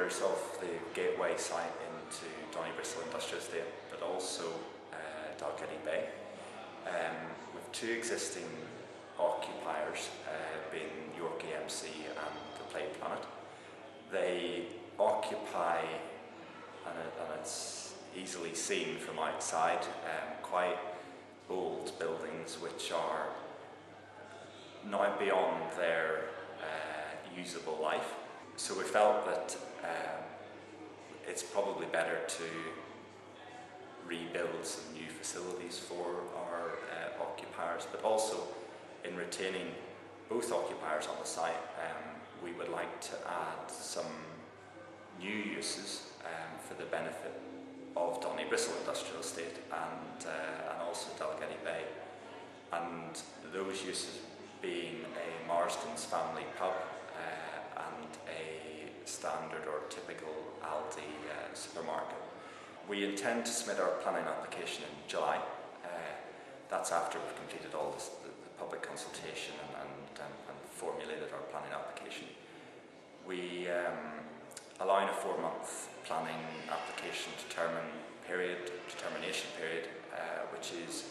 kilometres of the Gateway site into Donnybristle Industrial Estate, but also Dalgety Bay, with two existing occupiers, being York EMC and the Play Planet. They occupy, and it's easily seen from outside, quite old buildings which are now beyond their usable life. So we felt that it's probably better to rebuild some new facilities for our occupiers, but also in retaining both occupiers on the site, we would like to add some new uses for the benefit of Donnybristle Industrial Estate and also Dalgety Bay, and those uses being a Marsden's family pub and a standard or typical Aldi supermarket. We intend to submit our planning application in July. That's after we've completed all the public consultation and formulated our planning application. We allow a 4-month planning application determination period, which is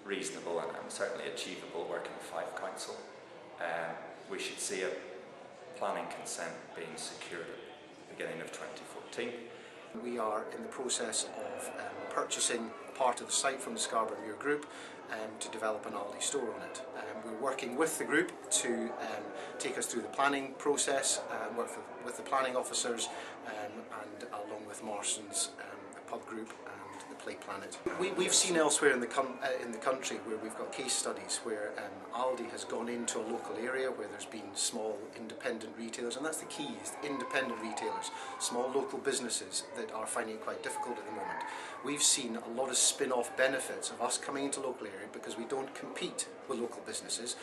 reasonable and certainly achievable working with Fife Council. We should see a planning consent being secured at the beginning of 2014. We are in the process of purchasing part of the site from the Scarborough Muir Group to develop an Aldi store on it. We're working with the group to take us through the planning process, work with the planning officers and along with Marston's pub group and the Play Planet. We've seen elsewhere in the country where we've got case studies where Aldi has gone into a local area where there's been small independent retailers, and that's the key, is independent retailers, small local businesses that are finding it quite difficult at the moment. We've seen a lot of spin-off benefits of us coming into local area because we don't compete with local businesses.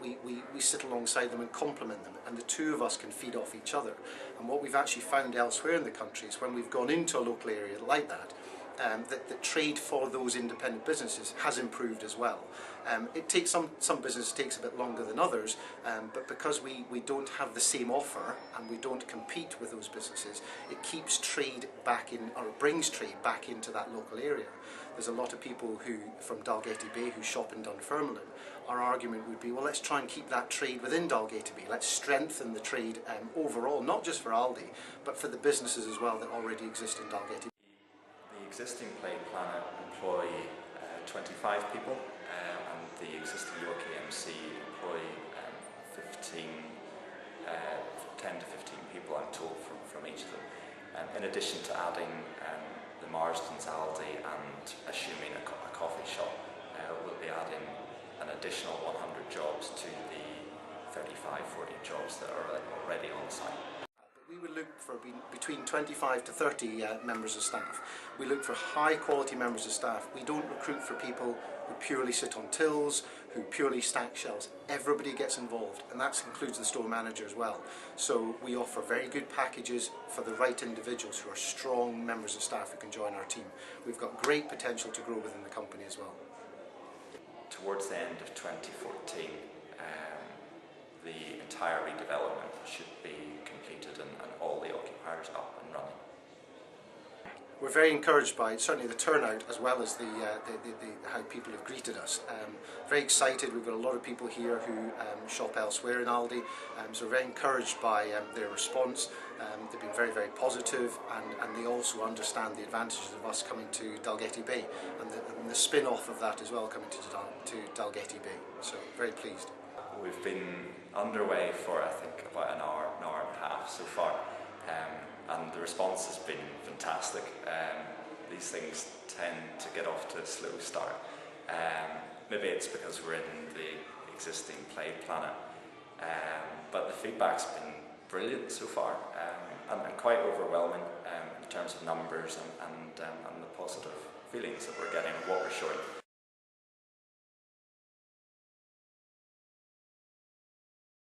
We sit alongside them and complement them, and the two of us can feed off each other. And what we've actually found elsewhere in the country is when we've gone into a local area like that, that the trade for those independent businesses has improved as well. It takes some business takes a bit longer than others, but because we don't have the same offer and we don't compete with those businesses, it keeps trade back in, or it brings trade back into that local area. There's a lot of people who from Dalgety Bay who shop in Dunfermline. Our argument would be, well, let's try and keep that trade within Dalgety Bay. Let's strengthen the trade overall, not just for Aldi, but for the businesses as well that already exist in Dalgety. The existing Play Planet employ 25 people, and the existing York EMC employ 10 to 15 people, I'm told, from each of them. In addition to adding the Marsden's Aldi and assuming a coffee shop, we'll be adding an additional 100 jobs to the 35-40 jobs that are already on site. We would look for between 25 to 30 members of staff. We look for high quality members of staff. We don't recruit for people who purely sit on tills, who purely stack shelves. Everybody gets involved, and that includes the store manager as well. So we offer very good packages for the right individuals who are strong members of staff who can join our team. We've got great potential to grow within the company as well. Towards the end of 2014, the entire redevelopment should be completed and all the occupiers up and running. We're very encouraged by certainly the turnout as well as how people have greeted us. Very excited. We've got a lot of people here who shop elsewhere in Aldi, so we're very encouraged by their response. They've been very, very positive, and they also understand the advantages of us coming to Dalgety Bay and the spin-off of that as well, coming to Dalgety Bay. So very pleased. We've been underway for, I think, about an hour and a half so far, and the response has been fantastic. These things tend to get off to a slow start. Maybe it's because we're in the existing Play Planet, but the feedback's been brilliant so far, and quite overwhelming in terms of numbers and the positive feelings that we're getting and what we're showing.